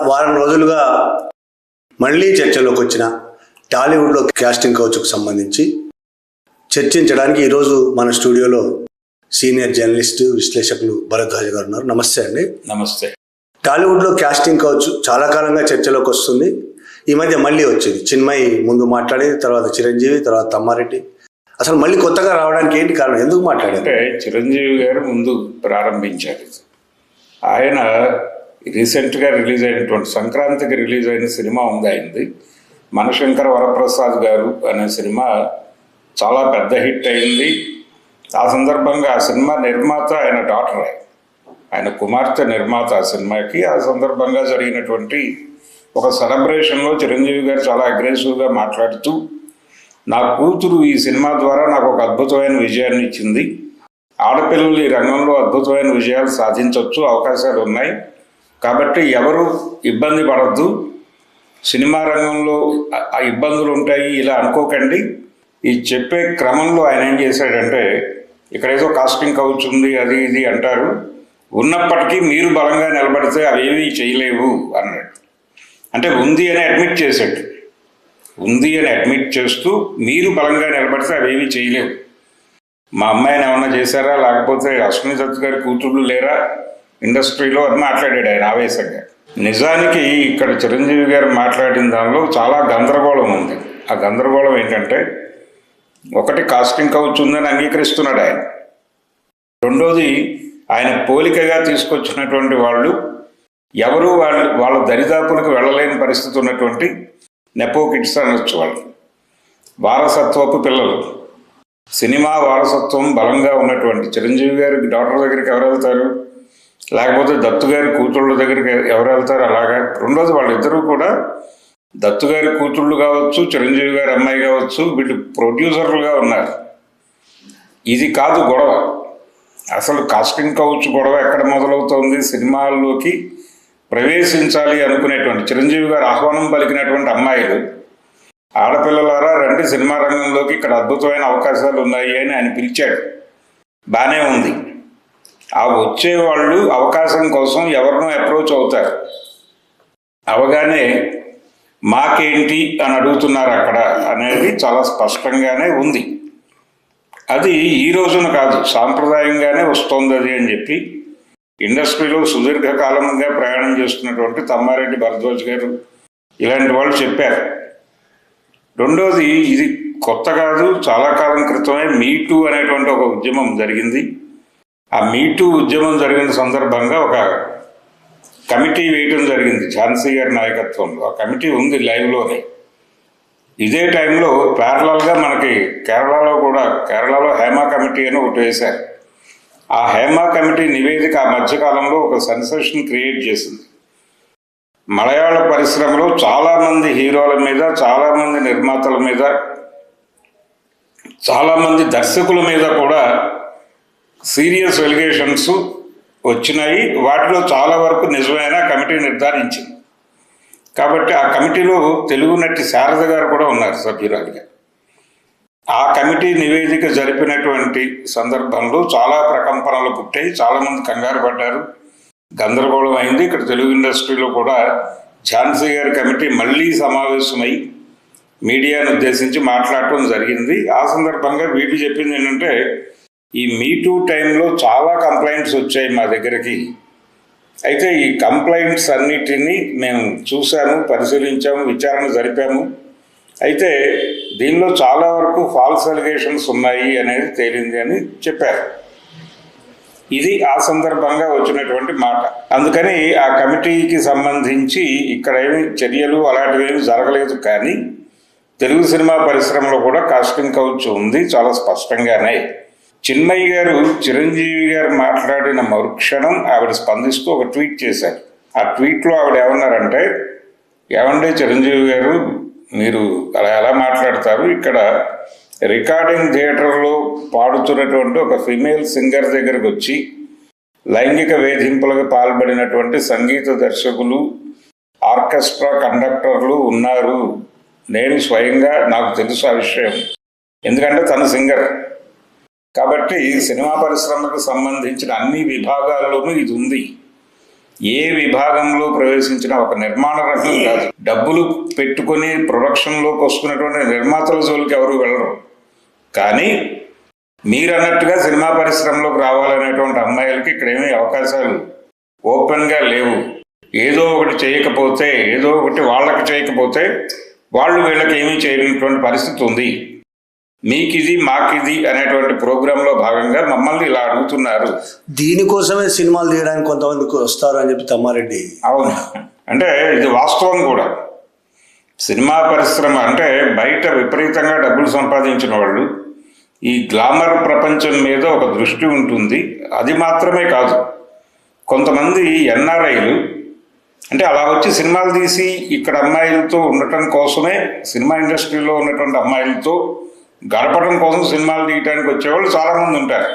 వారం రోజులుగా మళ్ళీ చర్చలోకి వచ్చిన టాలీవుడ్లో కాస్టింగ్ కౌచ్కు సంబంధించి చర్చించడానికి ఈరోజు మన స్టూడియోలో సీనియర్ జర్నలిస్టు విశ్లేషకులు భరద్వాజ్ గారు ఉన్నారు. నమస్తే అండి. నమస్తే. టాలీవుడ్లో కాస్టింగ్ కౌచ్ చాలా కాలంగా చర్చలోకి వస్తుంది. ఈ మధ్య మళ్ళీ వచ్చింది. చిన్మయి ముందు మాట్లాడి, తర్వాత చిరంజీవి, తర్వాత తమ్మారెడ్డి. అసలు మళ్ళీ కొత్తగా రావడానికి ఏంటి కారణం? ఎందుకు మాట్లాడారు? చిరంజీవి గారు ముందు ప్రారంభించారు. ఆయన రీసెంట్గా రిలీజ్ అయినటువంటి సంక్రాంతికి రిలీజ్ అయిన సినిమా ఉంది ఆయనది, మనశంకర వరప్రసాద్ గారు అనే సినిమా చాలా పెద్ద హిట్ అయింది. ఆ సందర్భంగా ఆ సినిమా నిర్మాత ఆయన డాటర్, ఆయన కుమార్తె నిర్మాత ఆ సినిమాకి. ఆ సందర్భంగా జరిగినటువంటి ఒక సెలబ్రేషన్లో చిరంజీవి గారు చాలా అగ్రెసివ్గా మాట్లాడుతూ, నా కూతురు ఈ సినిమా ద్వారా నాకు ఒక అద్భుతమైన విజయాన్ని ఇచ్చింది, ఆడపిల్లలు ఈ రంగంలో అద్భుతమైన విజయాలు సాధించవచ్చు, అవకాశాలు ఉన్నాయి, కాబట్టి ఎవరు ఇబ్బంది పడద్దు, సినిమా రంగంలో ఆ ఇబ్బందులు ఉంటాయి ఇలా అనుకోకండి. ఈ చెప్పే క్రమంలో ఆయన ఏం చేశాడంటే, ఇక్కడ ఏదో కాస్టింగ్ కౌచ్ ఉంది అది ఇది అంటారు, ఉన్నప్పటికీ మీరు బలంగా నిలబడితే అవేమీ చేయలేవు అన్నాడు. అంటే ఉంది అని అడ్మిట్ చేశాడు. ఉంది అని అడ్మిట్ చేస్తూ మీరు బలంగా నిలబడితే అవేమీ చేయలేవు. మా అమ్మాయిని ఏమన్నా చేశారా, లేకపోతే అశ్విని దత్ గారి కూతుళ్ళు లేరా ఇండస్ట్రీలో అని మాట్లాడాడు ఆయన ఆవేశంగా. నిజానికి ఇక్కడ చిరంజీవి గారు మాట్లాడిన దానిలో చాలా గందరగోళం ఉంది. ఆ గందరగోళం ఏంటంటే, ఒకటి కాస్టింగ్ కౌచ్ ఉందని అంగీకరిస్తున్నాడు ఆయన. రెండోది, ఆయన పోలికగా తీసుకొచ్చినటువంటి వాళ్ళు ఎవరు వాళ్ళ దరిదాపులకు వెళ్ళలేని పరిస్థితి ఉన్నటువంటి నెపో కిడ్స్ అనొచ్చు. వాళ్ళు వారసత్వపు పిల్లలు, సినిమా వారసత్వం బలంగా ఉన్నటువంటి చిరంజీవి గారి డాక్టర్ దగ్గరికి ఎవరు వెళ్తారు, లేకపోతే దత్తు గారి కూతుళ్ళ దగ్గరికి ఎవరు వెళ్తారు అలాగా. రెండోది, వాళ్ళిద్దరూ కూడా దత్తు గారి కూతుళ్ళు కావచ్చు, చిరంజీవి గారి అమ్మాయి కావచ్చు, వీళ్ళు ప్రొడ్యూసర్లుగా ఉన్నారు. ఇది కాదు గొడవ. అసలు కాస్టింగ్ కౌచ్ గొడవ ఎక్కడ మొదలవుతోంది? సినిమాల్లోకి ప్రవేశించాలి అనుకునేటువంటి చిరంజీవి గారు ఆహ్వానం పలికినటువంటి అమ్మాయిలు, ఆడపిల్లలారా రండి సినిమా రంగంలోకి, ఇక్కడ అద్భుతమైన అవకాశాలు ఉన్నాయి అని ఆయన పిలిచాడు. బాగానే ఉంది. ఆ వచ్చేవాళ్ళు అవకాశం కోసం ఎవరినో అప్రోచ్ అవుతారు. అవగానే మాకేంటి అని అడుగుతున్నారు అక్కడ అనేది చాలా స్పష్టంగానే ఉంది. అది ఈ రోజున కాదు, సాంప్రదాయంగానే వస్తోంది అది అని చెప్పి ఇండస్ట్రీలో సుదీర్ఘకాలంగా ప్రయాణం చేస్తున్నటువంటి తమ్మారెడ్డి భరద్వాజ్ గారు ఇలాంటి వాళ్ళు చెప్పారు. రెండోది, ఇది కొత్త కాదు, చాలా కాలం క్రితమే మీటూ అనేటువంటి ఒక ఉద్యమం జరిగింది. ఆ మీటూ ఉద్యమం జరిగిన సందర్భంగా ఒక కమిటీ వేయటం జరిగింది ఝాన్సీ గారి నాయకత్వంలో. ఆ కమిటీ ఉంది లైవ్లోనే. ఇదే టైంలో ప్యారలల్గా మనకి కేరళలో హేమా కమిటీ అని ఒకటి వేశారు. ఆ హేమా కమిటీ నివేదిక ఆ మధ్యకాలంలో ఒక సెన్సేషన్ క్రియేట్ చేసింది. మలయాళ పరిశ్రమలో చాలామంది హీరోల మీద, చాలామంది నిర్మాతల మీద, చాలామంది దర్శకుల మీద కూడా సీరియస్ ఎలిగేషన్స్ వచ్చినాయి. వాటిలో చాలా వరకు నిజమైన కమిటీ నిర్ధారించింది. కాబట్టి ఆ కమిటీలో తెలుగు నటి శారద గారు కూడా ఉన్నారు సభ్యురాలుగా. ఆ కమిటీ నివేదిక జరిపినటువంటి సందర్భంలో చాలా ప్రకంపనలు పుట్టాయి, చాలామంది కంగారు పడ్డారు, గందరగోళం అయింది. ఇక్కడ తెలుగు ఇండస్ట్రీలో కూడా ఝాన్సీ గారి కమిటీ మళ్ళీ సమావేశమై మీడియాను ఉద్దేశించి మాట్లాడటం జరిగింది. ఆ సందర్భంగా వీళ్ళు చెప్పింది ఏంటంటే, ఈ మీటూ టైంలో చాలా కంప్లైంట్స్ వచ్చాయి మా దగ్గరికి. అయితే ఈ కంప్లైంట్స్ అన్నిటినీ మేము చూసాము, పరిశీలించాము, విచారణ జరిపాము. అయితే దీనిలో చాలా వరకు ఫాల్స్ అలిగేషన్స్ ఉన్నాయి అనేది తేలింది అని చెప్పారు. ఇది ఆ సందర్భంగా వచ్చినటువంటి మాట. అందుకని ఆ కమిటీకి సంబంధించి ఇక్కడ ఏమి చర్యలు అలాంటివి ఏమి జరగలేదు. కానీ తెలుగు సినిమా పరిశ్రమలో కూడా కాస్టింగ్ కౌచ్ ఉంది చాలా స్పష్టంగానే. చిన్మయి గారు చిరంజీవి గారు మాట్లాడిన మరుక్షణం ఆవిడ స్పందిస్తూ ఒక ట్వీట్ చేశారు. ఆ ట్వీట్లో ఆవిడ ఏమన్నారంటే, ఏమంటే చిరంజీవి గారు మీరు అలా ఎలా మాట్లాడతారు, ఇక్కడ రికార్డింగ్ థియేటర్లో పాడుతున్నటువంటి ఒక ఫిమేల్ సింగర్ దగ్గరకు వచ్చి లైంగిక వేధింపులకు పాల్పడినటువంటి సంగీత దర్శకులు, ఆర్కెస్ట్రా కండక్టర్లు ఉన్నారు. నేను స్వయంగా నాకు తెలుసు ఆ విషయం, ఎందుకంటే తను సింగర్. కాబట్టి సినిమా పరిశ్రమకు సంబంధించిన అన్ని విభాగాల్లోనూ ఇది ఉంది. ఏ విభాగంలో ప్రవేశించినా ఒక నిర్మాణ రంగం కాదు, డబ్బులు పెట్టుకొని ప్రొడక్షన్లోకి వస్తున్నటువంటి నిర్మాతల జోలికి ఎవరు వెళ్ళరు. కానీ మీరు అన్నట్టుగా సినిమా పరిశ్రమలోకి రావాలనేటువంటి అమ్మాయిలకి ఇక్కడ ఏమీ అవకాశాలు ఓపెన్గా లేవు. ఏదో ఒకటి చేయకపోతే, ఏదో ఒకటి వాళ్ళకి చేయకపోతే వాళ్ళు వీళ్ళకి ఏమీ చేయలేనటువంటి పరిస్థితి ఉంది. మీకిది మాకిది అనేటువంటి ప్రోగ్రాంలో భాగంగా మమ్మల్ని ఇలా అడుగుతున్నారు. దీనికోసమే సినిమాలు తీయడానికి కొంతమంది వస్తారు అని చెప్పి తమ్మారెడ్డి. అవును, అంటే ఇది వాస్తవం కూడా. సినిమా పరిశ్రమ అంటే బయట విపరీతంగా డబ్బులు సంపాదించిన వాళ్ళు, ఈ గ్లామర్ ప్రపంచం మీద ఒక దృష్టి ఉంటుంది. అది మాత్రమే కాదు, కొంతమంది ఎన్ఆర్ఐలు అంటే అలా వచ్చి సినిమాలు తీసి ఇక్కడ అమ్మాయిలతో ఉండటం కోసమే, సినిమా ఇండస్ట్రీలో ఉన్నటువంటి అమ్మాయిలతో గడపడం కోసం సినిమాలు తీయడానికి వచ్చేవాళ్ళు చాలామంది ఉంటారు.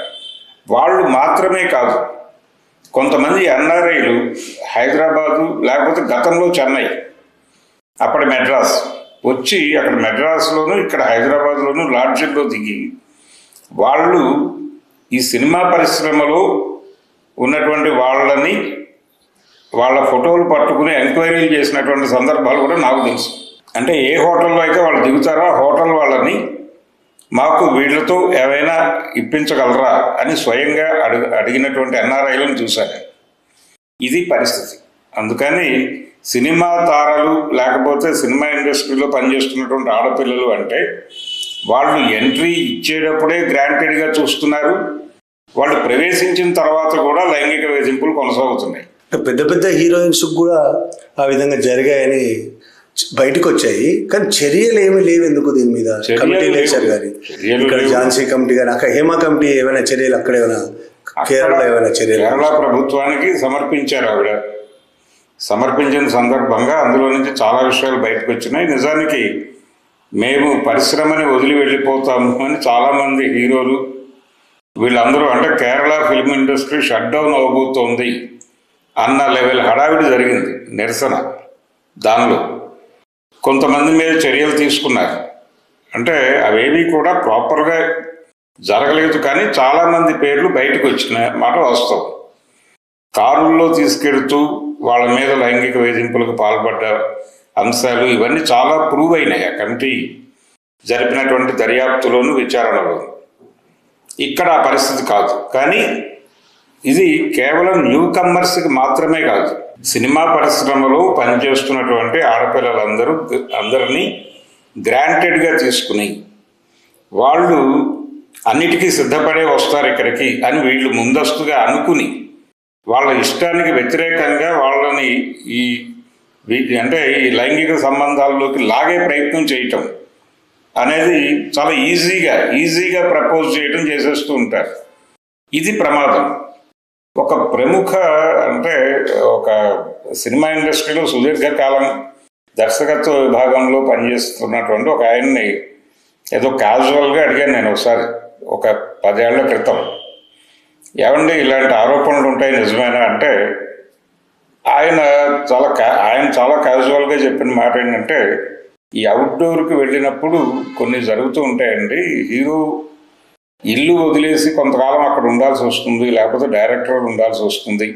వాళ్ళు మాత్రమే కాదు, కొంతమంది ఎన్ఆర్ఐలు హైదరాబాదు లేకపోతే గతంలో చెన్నై, అప్పటి మెడ్రాస్ వచ్చి అక్కడ మెడ్రాస్లోను ఇక్కడ హైదరాబాద్లోను లాడ్జిల్లో దిగి వాళ్ళు ఈ సినిమా పరిశ్రమలో ఉన్నటువంటి వాళ్ళని వాళ్ళ ఫోటోలు పట్టుకుని ఎంక్వైరీలు చేసినటువంటి సందర్భాలు కూడా నాకు తెలుసు. అంటే ఏ హోటల్లో అయితే వాళ్ళు దిగుతారో ఆ హోటల్ వాళ్ళని మాకు వీళ్ళతో ఏవైనా ఇప్పించగలరా అని స్వయంగా అడిగినటువంటి ఎన్ఆర్ఐలను చూశాను. ఇది పరిస్థితి. అందుకని సినిమా తారలు లేకపోతే సినిమా ఇండస్ట్రీలో పనిచేస్తున్నటువంటి ఆడపిల్లలు అంటే వాళ్ళు ఎంట్రీ ఇచ్చేటప్పుడే గ్రాంటెడ్గా చూస్తున్నారు, వాళ్ళు ప్రవేశించిన తర్వాత కూడా లైంగిక వేధింపులు కొనసాగుతున్నాయి. పెద్ద పెద్ద హీరోయిన్స్ కూడా ఆ విధంగా జరిగాయని బయటకు వచ్చాయి, కానీ చర్యలు ఏమీ లేవు. ఎందుకు దీని మీద కమిటీ వేశారు కానీ, ఇక్కడ ఝాన్సీ కమిటీ కానీ, అక్కడ హేమ కమిటీ ఏమైనా చర్యలు, అక్కడ ఏమైనా కేరళ ఏమైనా చర్యలు? కేరళ ప్రభుత్వానికి సమర్పించారు. ఆవిడ సమర్పించిన సందర్భంగా అందులో నుంచి చాలా విషయాలు బయటకు వచ్చినాయి. నిజానికి మేము పరిశ్రమని వదిలి వెళ్ళిపోతాము అని చాలామంది హీరోలు వీళ్ళందరూ, అంటే Kerala film industry shut down అవబోతోంది అన్న లెవెల్ హడావిడి జరిగింది, నిరసన. దానిలో కొంతమంది మీద చర్యలు తీసుకున్నారు. అంటే అవేవి కూడా ప్రాపర్గా జరగలేదు, కానీ చాలామంది పేర్లు బయటకు వచ్చిన మాట వాస్తవం. కారుల్లో తీసుకెడుతూ వాళ్ళ మీద లైంగిక వేధింపులకు పాల్పడ్డ అంశాలు ఇవన్నీ చాలా ప్రూవ్ అయినాయి ఆ కమిటీ జరిపినటువంటి దర్యాప్తులోను విచారణలో. ఇక్కడ ఆ పరిస్థితి కాదు. కానీ ఇది కేవలం న్యూ కమ్మర్స్కి మాత్రమే కాదు, సినిమా పరిశ్రమలో పనిచేస్తున్నటువంటి అందరినీ గ్రాంటెడ్గా తీసుకుని వాళ్ళు అన్నిటికీ సిద్ధపడే వస్తారు ఇక్కడికి అని వీళ్ళు ముందస్తుగా అనుకుని వాళ్ళ ఇష్టానికి వ్యతిరేకంగా వాళ్ళని ఈ లైంగిక సంబంధాల్లోకి లాగే ప్రయత్నం చేయటం అనేది చాలా ఈజీగా ప్రపోజ్ చేయటం చేసేస్తూ ఉంటారు. ఇది ప్రమాదం. ఒక ప్రముఖ ఒక సినిమా ఇండస్ట్రీలో సుదీర్ఘకాలం దర్శకత్వ విభాగంలో పనిచేస్తున్నటువంటి ఒక ఆయన్ని ఏదో క్యాజువల్గా అడిగాను నేను ఒకసారి, ఒక 10 ఏళ్ల క్రితం, ఏమండి ఇలాంటి ఆరోపణలు ఉంటాయి నిజమేనా అంటే ఆయన చాలా క్యాజువల్గా చెప్పిన మాట ఏంటంటే, ఈ అవుట్డోర్కి వెళ్ళినప్పుడు కొన్ని జరుగుతూ ఉంటాయండి, హీరో ఇల్లు వదిలేసి కొంతకాలం అక్కడ ఉండాల్సి వస్తుంది, లేకపోతే డైరెక్టర్ ఉండాల్సి వస్తుంది.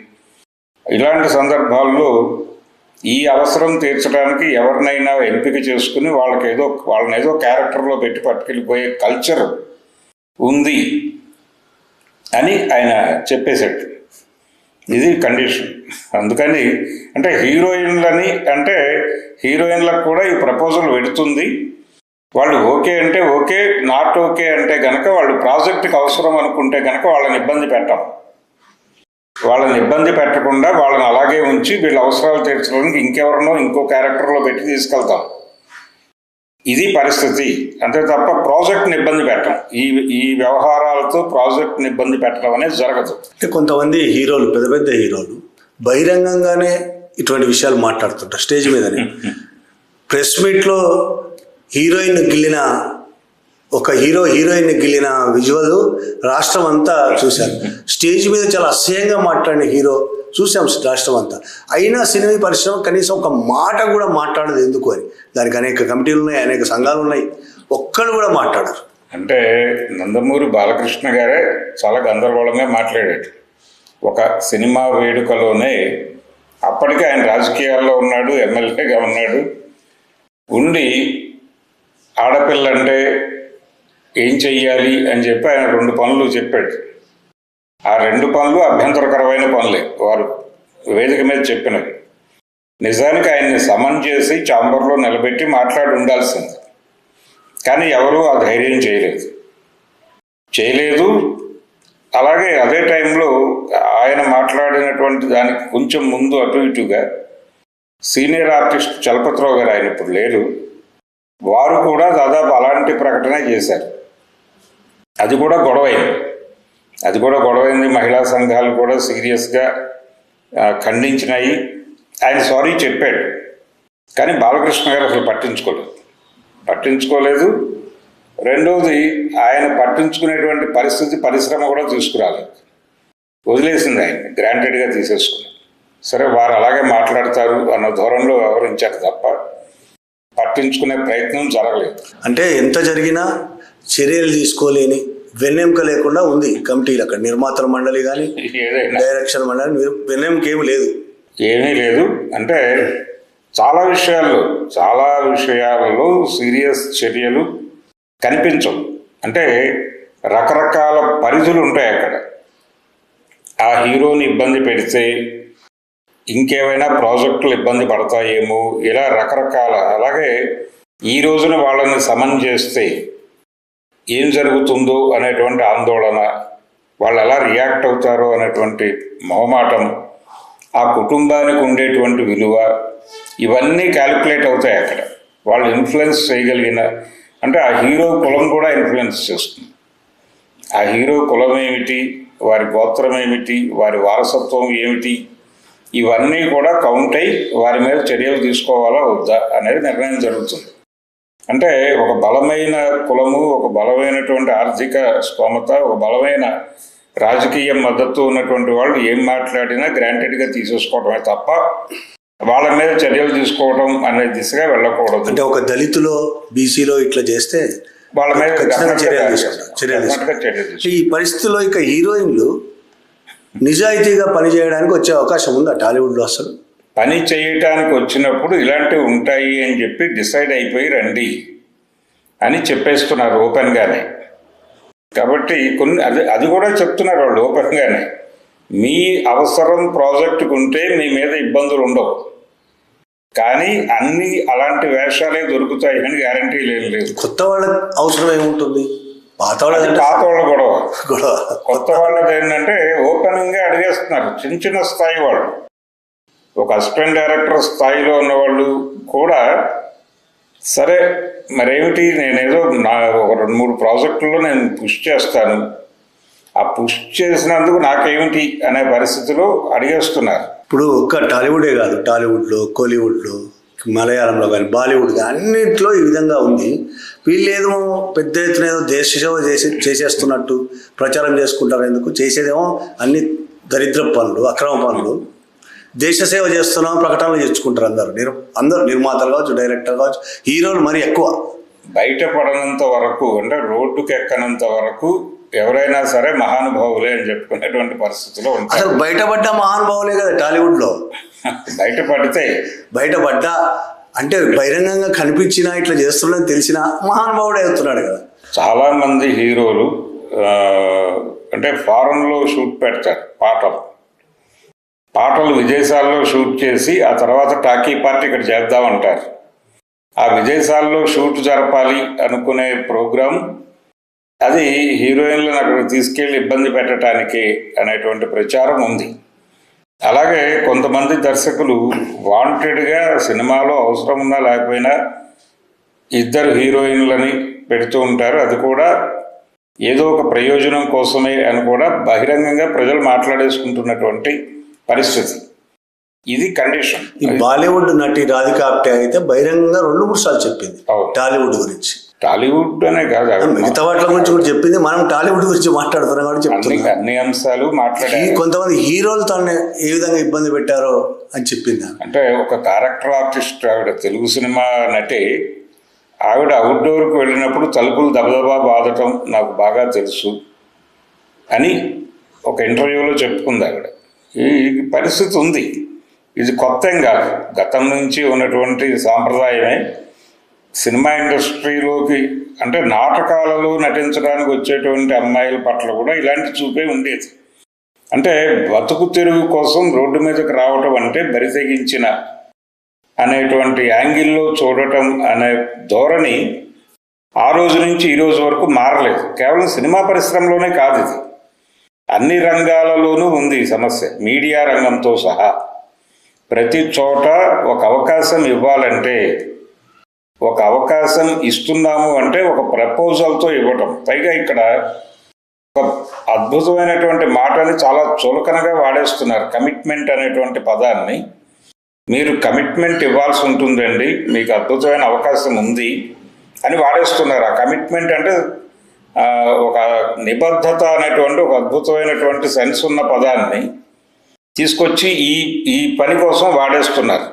ఇలాంటి సందర్భాల్లో ఈ అవసరం తీర్చడానికి ఎవరినైనా ఎంపిక చేసుకుని వాళ్ళని ఏదో క్యారెక్టర్లో పెట్టి పట్టుకెళ్ళిపోయే కల్చర్ ఉంది అని ఆయన చెప్పేశాడు. ఇది కండిషన్. అందుకని హీరోయిన్లకు కూడా ఈ ప్రపోజల్ పెడుతుంది. వాళ్ళు ఓకే అంటే ఓకే, నాట్ ఓకే అంటే కనుక వాళ్ళు ప్రాజెక్టుకి అవసరం అనుకుంటే కనుక వాళ్ళని ఇబ్బంది పెట్టాం. వాళ్ళని ఇబ్బంది పెట్టకుండా వాళ్ళని అలాగే ఉంచి వీళ్ళ అవసరాలు తీర్చడానికి ఇంకెవరినో ఇంకో క్యారెక్టర్లో పెట్టి తీసుకెళ్తాం. ఇది పరిస్థితి. అంతే తప్ప ప్రాజెక్ట్ని ఇబ్బంది పెట్టడం, ఈ వ్యవహారాలతో ప్రాజెక్ట్ని ఇబ్బంది పెట్టడం అనేది జరగదు. అంటే కొంతమంది హీరోలు, పెద్ద హీరోలు బహిరంగంగానే ఇటువంటి విషయాలు మాట్లాడుతుంటారు స్టేజ్ మీదనే. ప్రెస్ మీట్లో హీరోయిన్ గిల్లిన విజువల్ రాష్ట్రం అంతా చూశారు. స్టేజ్ మీద చాలా అసహ్యంగా మాట్లాడిన హీరో చూసాం రాష్ట్రం అంతా. అయినా సినిమా పరిశ్రమ కనీసం ఒక మాట కూడా మాట్లాడదు. ఎందుకు అని, దానికి అనేక కమిటీలు ఉన్నాయి, అనేక సంఘాలు ఉన్నాయి, ఒక్కడు కూడా మాట్లాడరు. అంటే నందమూరి బాలకృష్ణ గారే చాలా గందరగోళంగా మాట్లాడాడు. ఒక సినిమా వేడుకలోనే అప్పటికే ఆయన రాజకీయాల్లో ఉన్నాడు, ఎమ్మెల్యేగా ఉన్నాడు. ఉండి ఆడపిల్లంటే ఏం చెయ్యాలి అని చెప్పి ఆయన 2 పనులు చెప్పాడు. ఆ 2 పనులు అభ్యంతరకరమైన పనులే వారు వేదిక మీద చెప్పినవి. నిజానికి ఆయన్ని సమన్ చేసి ఛాంబర్లో నిలబెట్టి మాట్లాడి ఉండాల్సింది. కానీ ఎవరూ ఆ ధైర్యం చేయలేదు. అలాగే అదే టైంలో ఆయన మాట్లాడినటువంటి దానికి కొంచెం ముందు అటు ఇటుగా సీనియర్ ఆర్టిస్ట్ చలపతిరావు గారు, ఆయన ఇప్పుడు లేరు, వారు కూడా దాదాపు అలాంటి ప్రకటన చేశారు. అది కూడా గొడవైంది. మహిళా సంఘాలు కూడా సీరియస్గా ఖండించినాయి. ఆయన సారీ చెప్పాడు. కానీ బాలకృష్ణ గారు అసలు పట్టించుకోలేదు. రెండవది, ఆయన పట్టించుకునేటువంటి పరిశ్రమ కూడా తీసుకురాలేదు, వదిలేసింది. ఆయన గ్రాంటెడ్గా తీసేసుకున్నారు. సరే, వారు అలాగే మాట్లాడతారు అన్న ధోరణిలో వ్యవహరించారు తప్ప పట్టించుకునే ప్రయత్నం జరగలేదు. అంటే ఎంత జరిగినా చర్యలు తీసుకోలేని వెన్నెముక లేకుండా ఉంది కమిటీలు. అక్కడ నిర్మాతల మండలి కానీ డైరెక్షన్ మండలి వెన్నెముక ఏమీ లేదు. అంటే చాలా విషయాలలో సీరియస్ చర్యలు కనిపించవు. అంటే రకరకాల పరిధులు ఉంటాయి అక్కడ. ఆ హీరోని ఇబ్బంది పెడితే ఇంకేమైనా ప్రాజెక్టులు ఇబ్బంది పడతాయేమో, ఇలా రకరకాల. అలాగే ఈ రోజున వాళ్ళని సమన్ చేస్తే ఏం జరుగుతుందో అనేటువంటి ఆందోళన, వాళ్ళు ఎలా రియాక్ట్ అవుతారో అనేటువంటి మొహమాటం, ఆ కుటుంబానికి ఉండేటువంటి విలువ, ఇవన్నీ క్యాలిక్యులేట్ అవుతాయి అక్కడ. వాళ్ళు ఇన్ఫ్లుయెన్స్ చేయగలిగిన, అంటే ఆ హీరో కులం కూడా ఇన్ఫ్లుయెన్స్ చేస్తుంది. ఆ హీరో కులం ఏమిటి, వారి గోత్రం ఏమిటి, వారి వారసత్వం ఏమిటి, ఇవన్నీ కూడా కౌంట్ అయి వారి మీద చర్యలు తీసుకోవాలా వద్దా అనేది నిర్ణయం జరుగుతుంది. అంటే ఒక బలమైన కులము, ఒక బలమైనటువంటి ఆర్థిక స్తోమత, ఒక బలమైన రాజకీయ మద్దతు ఉన్నటువంటి వాళ్ళు ఏం మాట్లాడినా గ్రాంటెడ్గా తీసేసుకోవడమే తప్ప వాళ్ళ మీద చర్యలు తీసుకోవడం అనే దిశగా వెళ్ళకూడదు. అంటే ఒక దళితులో, బీసీలో ఇట్లా చేస్తే వాళ్ళ మీద చర్యలు తీసుకుంటారు. ఈ పరిస్థితుల్లో ఇక హీరోయిన్లు నిజాయితీగా పనిచేయడానికి వచ్చే అవకాశం ఉందా టాలీవుడ్లో? అసలు పని చేయటానికి వచ్చినప్పుడు ఇలాంటివి ఉంటాయి అని చెప్పి డిసైడ్ అయిపోయి రండి అని చెప్పేస్తున్నారు ఓపెన్గానే. కాబట్టి అది కూడా చెప్తున్నారు వాళ్ళు ఓపెన్గానే. మీ అవసరం ప్రాజెక్టుకు ఉంటే మీ మీద ఇబ్బందులు ఉండవు, కానీ అన్ని అలాంటి వేషాలే దొరుకుతాయి అని గ్యారంటీ లేదు. కొత్త వాళ్ళ అవసరం ఏముంటుంది? పాత వాళ్ళ గొడవ. కొత్త వాళ్ళది ఏంటంటే ఓపెన్గా అడిగేస్తున్నారు. చిన్న స్థాయి వాళ్ళు, ఒక అసిస్టెంట్ డైరెక్టర్ స్థాయిలో ఉన్నవాళ్ళు కూడా సరే మరేమిటి, నేనేదో ఒక 2-3 ప్రాజెక్టుల్లో నేను పుష్ చేస్తాను, ఆ పుష్ చేసినందుకు నాకేమిటి అనే పరిస్థితిలో అడిగేస్తున్నారు. ఇప్పుడు ఒక్క టాలీవుడే కాదు, టాలీవుడ్లో, కోలీవుడ్లో, మలయాళంలో కానీ, బాలీవుడ్ కానీ అన్నింటిలో ఈ విధంగా ఉంది. వీళ్ళేదో పెద్ద ఎత్తున ఏదో దేశ సేవ చేసేస్తున్నట్టు ప్రచారం చేసుకుంటారు. ఎందుకు చేసేదేమో అన్ని దరిద్ర పనులు, అక్రమ పనులు. దేశ సేవ చేస్తున్నాం ప్రకటనలు చేసుకుంటారు అందరూ నిర్మాతలు కావచ్చు, డైరెక్టర్ కావచ్చు, హీరోలు మరి ఎక్కువ. బయటపడనంత వరకు, అంటే రోడ్డుకు ఎక్కనంత వరకు ఎవరైనా సరే మహానుభావులే అని చెప్పుకునేటువంటి పరిస్థితిలో ఉంటారు. అసలు బయటపడ్డ మహానుభావులే కదా టాలీవుడ్లో. బయటపడ్డా అంటే బహిరంగంగా కనిపించినా ఇట్లా చేస్తున్నాడని తెలిసినా మహానుభావుడే అవుతున్నాడు కదా. చాలా మంది హీరోలు అంటే ఫారెన్లో షూట్ పెడతారు పాటలు విదేశాల్లో షూట్ చేసి ఆ తర్వాత టాకీ పార్టీ ఇక్కడ చేద్దామంటారు. ఆ విదేశాల్లో షూట్ జరపాలి అనుకునే ప్రోగ్రాం అది హీరోయిన్లను అక్కడ తీసుకెళ్లి ఇబ్బంది పెట్టడానికి అనేటువంటి ప్రచారం ఉంది. అలాగే కొంతమంది దర్శకులు వాంటెడ్గా సినిమాలో అవసరం ఉన్నా లేకపోయినా 2 హీరోయిన్లని పెడుతూ ఉంటారు. అది కూడా ఏదో ఒక ప్రయోజనం కోసమే అని కూడా బహిరంగంగా ప్రజలు మాట్లాడేసుకుంటున్నటువంటి పరిస్థితి. ఇది కండిషన్. ఈ బాలీవుడ్ నటి రాధికా ఆప్టే అయితే బహిరంగంగా 2-3 సార్లు చెప్పింది టాలీవుడ్ గురించి. టాలీవుడ్ అనే కాదు, మిగతా వాటి గురించి కూడా చెప్పింది. మనం టాలీవుడ్ గురించి మాట్లాడుతున్నాం కాబట్టి చెప్తున్నాం. అన్ని అంశాలు మాట్లాడే కొంతమంది హీరోలు తనని ఏ విధంగా ఇబ్బంది పెట్టారో అని చెప్పింది. అంటే ఒక క్యారెక్టర్ ఆర్టిస్ట్ ఆవిడ, తెలుగు సినిమా నటి, ఆవిడ అవుట్డోర్కి వెళ్ళినప్పుడు తలుపులు దబదబా బాధటం నాకు బాగా తెలుసు అని ఒక ఇంటర్వ్యూలో చెప్పుకుంది ఆవిడ. ఈ పరిస్థితి ఉంది. ఇది కొత్త ఏం కాదు, గతం నుంచి ఉన్నటువంటి సాంప్రదాయమే. సినిమా ఇండస్ట్రీలోకి అంటే నాటకాలలో నటించడానికి వచ్చేటువంటి అమ్మాయిల పట్ల కూడా ఇలాంటి చూపే ఉండేది. అంటే బతుకు తెరువు కోసం రోడ్డు మీదకి రావటం అంటే బరితెగించిన అనేటువంటి యాంగిల్లో చూడటం అనే ధోరణి ఆ రోజు నుంచి ఈ రోజు వరకు మారలేదు. కేవలం సినిమా పరిశ్రమలోనే కాదు, ఇది అన్ని రంగాలలోనూ ఉంది ఈ సమస్య. మీడియా రంగంతో సహా ప్రతి చోట ఒక అవకాశం ఇవ్వాలంటే, ఒక అవకాశం ఇస్తున్నాము అంటే ఒక ప్రపోజల్తో ఇవ్వటం. పైగా ఇక్కడ ఒక అద్భుతమైనటువంటి మాటని చాలా చులకనగా వాడేస్తున్నారు, కమిట్మెంట్ అనేటువంటి పదాన్ని. మీరు కమిట్మెంట్ ఇవ్వాల్సి ఉంటుందండి, మీకు అద్భుతమైన అవకాశం ఉంది అని వాడేస్తున్నారు. ఆ కమిట్మెంట్ అంటే ఒక నిబద్ధత అనేటువంటి ఒక అద్భుతమైనటువంటి సెన్స్ ఉన్న పదాన్ని తీసుకొచ్చి ఈ పని కోసం వాడేస్తున్నారు.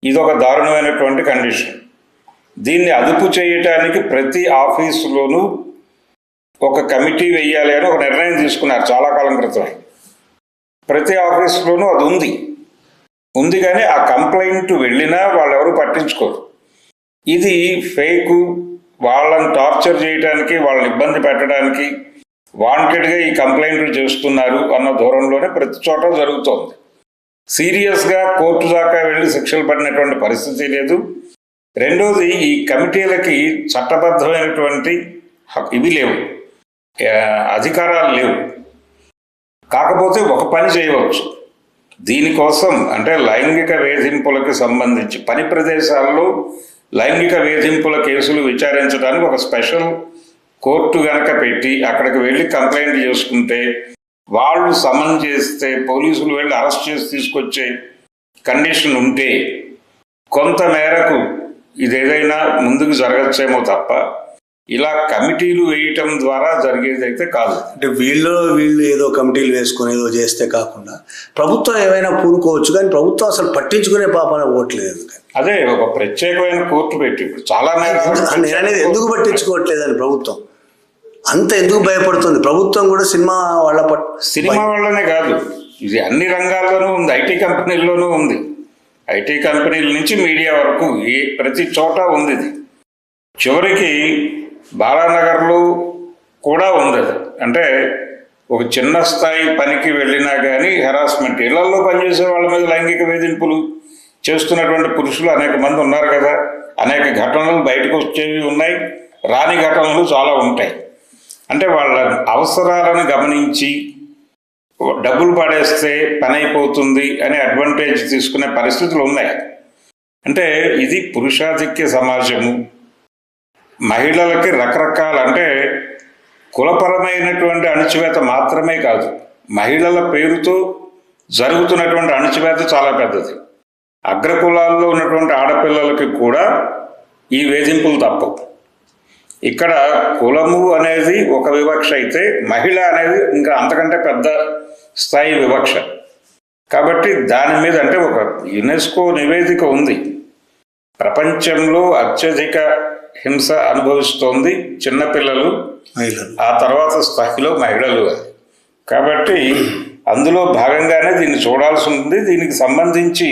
ఇది ఒక దారుణమైనటువంటి కండిషన్. దీన్ని అదుపు చేయటానికి ప్రతి ఆఫీసులోనూ ఒక కమిటీ వెయ్యాలి అని ఒక నిర్ణయం తీసుకున్నారు చాలా కాలం క్రితమే. ప్రతి ఆఫీసులోనూ అది ఉంది కానీ ఆ కంప్లైంట్ వెళ్ళినా వాళ్ళు ఎవరు పట్టించుకోరు. ఇది ఫేకు, వాళ్ళని టార్చర్ చేయడానికి, వాళ్ళని ఇబ్బంది పెట్టడానికి వాంటెడ్గా ఈ కంప్లైంట్లు చేస్తున్నారు అన్న దూరంలోనే ప్రతి చోట జరుగుతోంది. సీరియస్గా కోర్టు దాకా వెళ్ళి శిక్షలు పడినటువంటి పరిస్థితి లేదు. రెండోది, ఈ కమిటీలకి చట్టబద్ధమైనటువంటి ఇవి లేవు, అధికారాలు లేవు. కాకపోతే ఒక పని చేయవచ్చు దీనికోసం, అంటే లైంగిక వేధింపులకు సంబంధించి పని ప్రదేశాల్లో లైంగిక వేధింపుల కేసులు విచారించడానికి ఒక స్పెషల్ కోర్టు గనక పెట్టి అక్కడికి వెళ్ళి కంప్లైంట్ చేసుకుంటే, వాళ్ళు సమన్ చేస్తే పోలీసులు వెళ్ళి అరెస్ట్ చేసి తీసుకొచ్చే కండిషన్ ఉంటే కొంత మేరకు ఇదేదైనా ముందుకు జరగచ్చేమో తప్ప ఇలా కమిటీలు వేయటం ద్వారా జరిగేదైతే కాదు. అంటే వీళ్ళు ఏదో కమిటీలు వేసుకొని ఏదో చేస్తే కాకుండా ప్రభుత్వం ఏమైనా పూనుకోవచ్చు, కానీ ప్రభుత్వం అసలు పట్టించుకునే పాపన ఓట్లేదు. అదే ఒక ప్రత్యేకమైన కోర్టు పెట్టి ఇప్పుడు చాలా నేను అనేది ఎందుకు పట్టించుకోవట్లేదని ప్రభుత్వం అంత ఎందుకు భయపడుతుంది? ప్రభుత్వం కూడా సినిమా వాళ్ళనే కాదు, ఇది అన్ని రంగాల్లోనూ ఉంది. ఐటీ కంపెనీల్లోనూ ఉంది. ఐటీ కంపెనీల నుంచి మీడియా వరకు ప్రతి చోట ఉంది. ఇది చివరికి బాలానగర్లో కూడా ఉంది. అది అంటే ఒక చిన్న స్థాయి పనికి వెళ్ళినా కానీ హెరాస్మెంట్, ఇళ్లలో పనిచేసే వాళ్ళ మీద లైంగిక వేధింపులు చేస్తున్నటువంటి పురుషులు అనేక మంది ఉన్నారు కదా. అనేక ఘటనలు బయటకు వచ్చేవి ఉన్నాయి, రాని ఘటనలు చాలా ఉంటాయి. అంటే వాళ్ళ అవసరాలను గమనించి డబ్బులు పడేస్తే పని అయిపోతుంది అనే అడ్వాంటేజ్ తీసుకునే పరిస్థితులు ఉన్నాయి. అంటే ఇది పురుషాధిక్య సమాజము. మహిళలకి రకరకాల, అంటే కులపరమైనటువంటి అణచివేత మాత్రమే కాదు, మహిళల పేరుతో జరుగుతున్నటువంటి అణచివేత చాలా పెద్దది. అగ్రకులాల్లో ఉన్నటువంటి ఆడపిల్లలకి కూడా ఈ వేధింపులు తప్పవు. ఇక్కడ కులము అనేది ఒక వివక్ష అయితే, మహిళ అనేది ఇంకా అంతకంటే పెద్ద స్థాయి వివక్ష. కాబట్టి దాని మీద అంటే ఒక యునెస్కో నివేదిక ఉంది, ప్రపంచంలో అత్యధిక హింస అనుభవిస్తోంది చిన్నపిల్లలు, ఆ తర్వాత స్థాయిలో మహిళలు. కాబట్టి అందులో భాగంగానే దీన్ని చూడాల్సి ఉంది. దీనికి సంబంధించి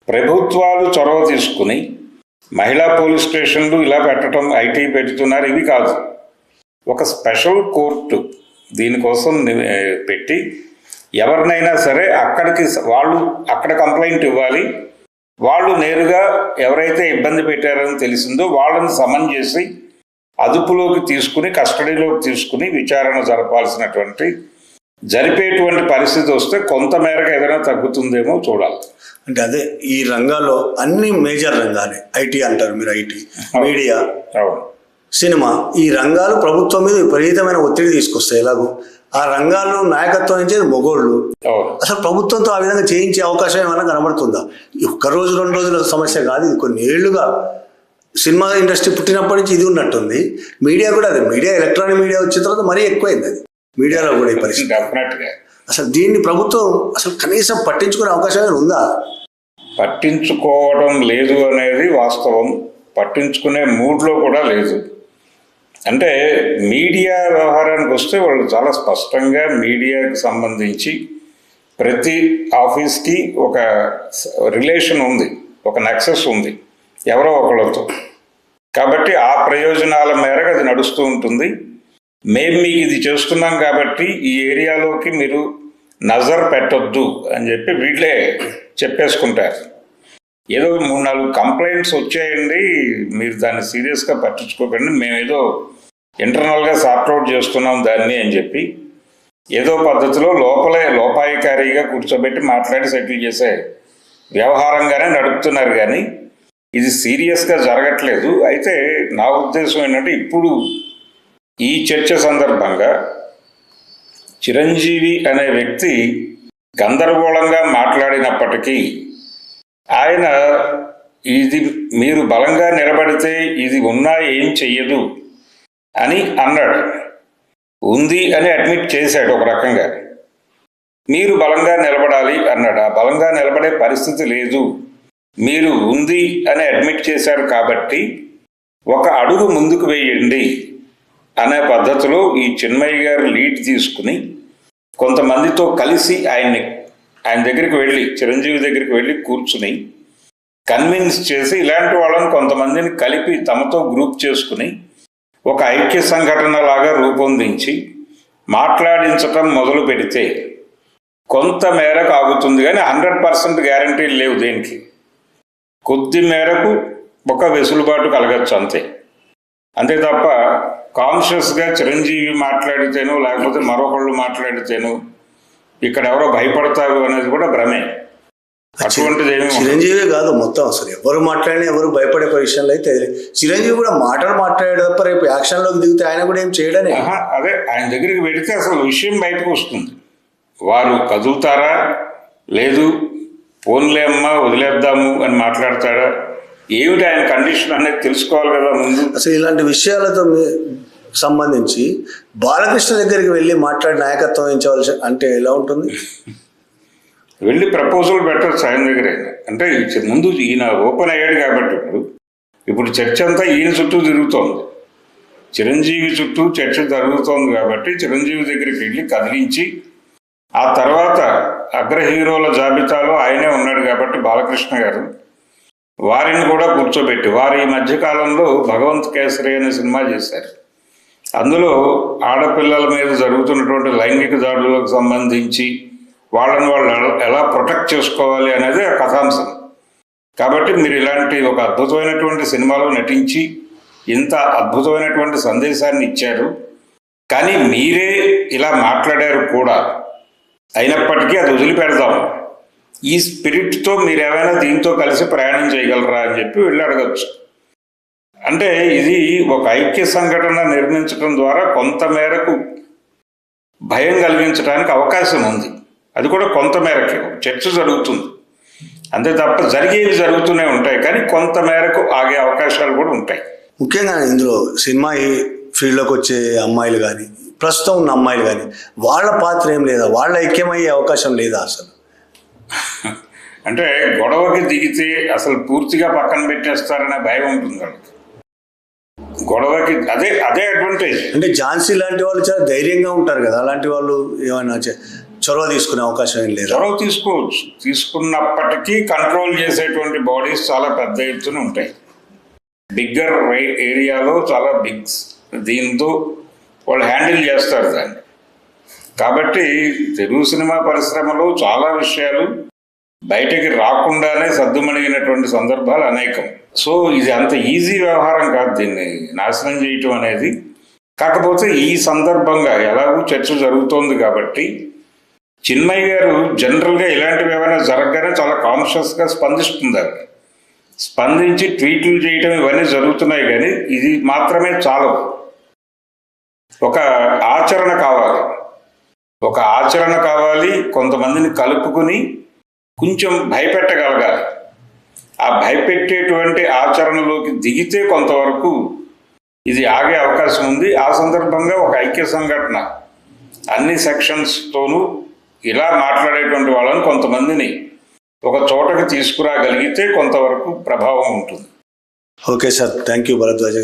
ప్రభుత్వాలు చొరవ తీసుకుని మహిళా పోలీస్ స్టేషన్లు ఇలా పెట్టడం, ఐటీ పెడుతున్నారు. ఇవి కాదు, ఒక స్పెషల్ కోర్టు దీనికోసం పెట్టి ఎవరినైనా సరే వాళ్ళు అక్కడ కంప్లైంట్ ఇవ్వాలి. వాళ్ళు నేరుగా ఎవరైతే ఇబ్బంది పెట్టారని తెలిసిందో వాళ్ళని సమన్ చేసి అదుపులోకి తీసుకుని, కస్టడీలోకి తీసుకుని విచారణ జరిపేటువంటి పరిస్థితి వస్తే కొంత మేరకు ఏదైనా తగ్గుతుందేమో చూడాలి. అంటే అదే ఈ రంగాల్లో అన్ని మేజర్ రంగాలే, ఐటీ అంటారు మీరు, ఐటీ, మీడియా, సినిమా, ఈ రంగాలు ప్రభుత్వం మీద విపరీతమైన ఒత్తిడి తీసుకొస్తాయి. ఎలాగో ఆ రంగాల్లో నాయకత్వం ఇచ్చేది మొగోళ్ళు. అసలు ప్రభుత్వంతో ఆ విధంగా చేయించే అవకాశం ఏమైనా కనబడుతుందా? ఒక్క రోజు 2 రోజుల సమస్య కాదు, ఇది కొన్ని ఏళ్లుగా సినిమా ఇండస్ట్రీ పుట్టినప్పటి నుంచి ఇది ఉన్నట్టుంది. మీడియా కూడా అదే, మీడియా ఎలక్ట్రానిక్ మీడియా వచ్చిన తర్వాత మరీ ఎక్కువైంది అది మీడియాలో కూడా ఈ పరిస్థితి. అసలు దీన్ని ప్రభుత్వం అసలు కనీసం పట్టించుకునే అవకాశం ఉందా? పట్టించుకోవడం లేదు అనేది వాస్తవం. పట్టించుకునే మూడ్లో కూడా లేదు. అంటే మీడియా వ్యవహారానికి వస్తే వాళ్ళు చాలా స్పష్టంగా మీడియాకు సంబంధించి ప్రతి ఆఫీస్కి ఒక రిలేషన్ ఉంది, ఒక నెక్సెస్ ఉంది ఎవరో ఒకళ్ళతో. కాబట్టి ఆ ప్రయోజనాల మేరకు అది నడుస్తూ ఉంటుంది. మేము మీకు ఇది చేస్తున్నాం కాబట్టి ఈ ఏరియాలోకి మీరు నజర్ పెట్టొద్దు అని చెప్పి వీళ్ళే చెప్పేసుకుంటారు. ఏదో 3-4 కంప్లైంట్స్ వచ్చాయండి, మీరు దాన్ని సీరియస్గా పట్టించుకోకండి, మేమేదో ఇంటర్నల్గా సార్ట్అవుట్ చేస్తున్నాం దాన్ని అని చెప్పి ఏదో పద్ధతిలో లోపాయికారిగా కూర్చోబెట్టి మాట్లాడి సెటిల్ చేసే వ్యవహారంగానే నడుపుతున్నారు. కానీ ఇది సీరియస్గా జరగట్లేదు. అయితే నా ఉద్దేశం ఏంటంటే, ఇప్పుడు ఈ చర్చ సందర్భంగా చిరంజీవి అనే వ్యక్తి గందరగోళంగా మాట్లాడినప్పటికీ ఆయన ఇది మీరు బలంగా నిలబడితే ఇది ఉన్నా ఏం చెయ్యదు అని అన్నాడు. ఉంది అని అడ్మిట్ చేశాడు ఒక రకంగా. మీరు బలంగా నిలబడాలి అన్నాడు. ఆ బలంగా నిలబడే పరిస్థితి లేదు, మీరు ఉంది అని అడ్మిట్ చేశారు కాబట్టి ఒక అడుగు ముందుకు వేయండి అనే పద్ధతిలో ఈ చిన్మయ్య గారు లీడ్ తీసుకుని కొంతమందితో కలిసి ఆయన దగ్గరికి వెళ్ళి, చిరంజీవి దగ్గరికి వెళ్ళి కూర్చుని కన్విన్స్ చేసి ఇలాంటి వాళ్ళని కొంతమందిని కలిపి తమతో గ్రూప్ చేసుకుని ఒక ఐక్య సంఘటన లాగా రూపొందించి మాట్లాడించటం మొదలు పెడితే కొంత మేరకు ఆగుతుంది. కానీ 100% గ్యారంటీలు లేవు దేనికి. కొద్ది మేరకు ఒక వెసులుబాటు కలగచ్చు అంతే తప్ప కాన్షియస్గా చిరంజీవి మాట్లాడితేనో లేకపోతే మరొకళ్ళు మాట్లాడితేనో ఇక్కడ ఎవరో భయపడతారు అనేది కూడా భ్రమే. అటువంటిది ఏమి చిరంజీవి కాదు, మొత్తం అసలు ఎవరు మాట్లాడినా ఎవరు భయపడే విషయంలో అయితే చిరంజీవి కూడా మాట్లాడే తప్ప రేపు యాక్షన్లోకి దిగితే ఆయన కూడా ఏం చేయడనే. అదే ఆయన దగ్గరికి వెళితే అసలు విషయం బయటకు వస్తుంది. వారు కదులుతారా, లేదు పోన్లే అమ్మా వదిలేద్దాము అని మాట్లాడతాడా, ఏమిటి ఆయన కండిషన్ అనేది తెలుసుకోవాలి కదా ముందు. అసలు ఇలాంటి విషయాలతో సంబంధించి బాలకృష్ణ దగ్గరికి వెళ్ళి మాట్లాడి నాయకత్వం వహించవలసి అంటే ఎలా ఉంటుంది? వెళ్ళి ప్రపోజల్ పెట్టచ్చు ఆయన దగ్గర. అంటే ముందు ఈయన ఓపెన్ అయ్యాడు కాబట్టి ఇప్పుడు చర్చ అంతా ఈయన చుట్టూ తిరుగుతోంది, చిరంజీవి చుట్టూ చర్చ జరుగుతోంది. కాబట్టి చిరంజీవి దగ్గరికి వెళ్ళి కదిలించి ఆ తర్వాత అగ్ర హీరోల జాబితాలో ఆయనే ఉన్నాడు కాబట్టి బాలకృష్ణ గారు వారిని కూడా కూర్చోబెట్టి, వారు ఈ మధ్యకాలంలో భగవంత్ కేసరి అనే సినిమా చేశారు. అందులో ఆడపిల్లల మీద జరుగుతున్నటువంటి లైంగిక దాడులకు సంబంధించి వాళ్ళని వాళ్ళు ఎలా ప్రొటెక్ట్ చేసుకోవాలి అనేది ఆ కథాంశం. కాబట్టి మీరు ఇలాంటి ఒక అద్భుతమైనటువంటి సినిమాలో నటించి ఇంత అద్భుతమైనటువంటి సందేశాన్ని ఇచ్చారు, కానీ మీరే ఇలా మాట్లాడారు కూడా. అయినప్పటికీ అది వదిలిపెడదాం, ఈ స్పిరిట్తో మీరేమైనా దీంతో కలిసి ప్రయాణం చేయగలరా అని చెప్పి వెళ్ళి అడగచ్చు. అంటే ఇది ఒక ఐక్య సంఘటన నిర్మించడం ద్వారా కొంత మేరకు భయం కలిగించడానికి అవకాశం ఉంది. అది కూడా కొంత మేరకే చర్చ జరుగుతుంది, అంతే తప్ప జరిగేవి జరుగుతూనే ఉంటాయి, కానీ కొంత మేరకు ఆగే అవకాశాలు కూడా ఉంటాయి. ముఖ్యంగా ఇందులో సినిమా ఫీల్డ్లోకి వచ్చే అమ్మాయిలు కానీ ప్రస్తుతం ఉన్న అమ్మాయిలు కానీ వాళ్ళ పాత్ర ఏం లేదా, వాళ్ళ ఐక్యమయ్యే అవకాశం లేదా అసలు? అంటే గొడవకి దిగితే అసలు పూర్తిగా పక్కన పెట్టేస్తారనే భయం ఉంటుంది వాళ్ళకి. గొడవకి అదే అడ్వాంటేజ్. అంటే ఝాన్సీ లాంటి వాళ్ళు చాలా ధైర్యంగా ఉంటారు కదా, అలాంటి వాళ్ళు ఏమైనా చొరవ తీసుకునే అవకాశం ఏం లేదు? చొరవ తీసుకోవచ్చు, తీసుకున్నప్పటికీ కంట్రోల్ చేసేటువంటి బాడీస్ చాలా పెద్ద ఎత్తున ఉంటాయి. బిగ్గర్ ఏరియాలో చాలా దీంతో వాళ్ళు హ్యాండిల్ చేస్తారు దాన్ని. కాబట్టి తెలుగు సినిమా పరిశ్రమలో చాలా విషయాలు బయటకి రాకుండానే సద్దుమణిగినటువంటి సందర్భాలు అనేకం. సో ఇది అంత ఈజీ వ్యవహారం కాదు దీన్ని నాశనం చేయటం అనేది. కాకపోతే ఈ సందర్భంగా ఎలాగూ చర్చ జరుగుతోంది కాబట్టి చిన్మయ్య గారు జనరల్గా ఇలాంటివి ఏమైనా జరగగానే చాలా కాన్షియస్గా స్పందిస్తున్నారు. స్పందించి ట్వీట్లు చేయటం ఇవన్నీ జరుగుతున్నాయి, కానీ ఇది మాత్రమే చాలదు. ఒక ఆచరణ కావాలి, కొంతమందిని కలుపుకుని కొంచెం భయపెట్టగలగాలి. ఆ భయపెట్టేటువంటి ఆచరణలోకి దిగితే కొంతవరకు ఇది ఆగే అవకాశం ఉంది. ఆ సందర్భంగా ఒక ఐక్య సంఘటన అన్ని సెక్షన్స్తోనూ ఇలా మాట్లాడేటువంటి వాళ్ళని కొంతమందిని ఒక చోటకి తీసుకురాగలిగితే కొంతవరకు ప్రభావం ఉంటుంది. Okay sir, thank you Bharadwaj గారు.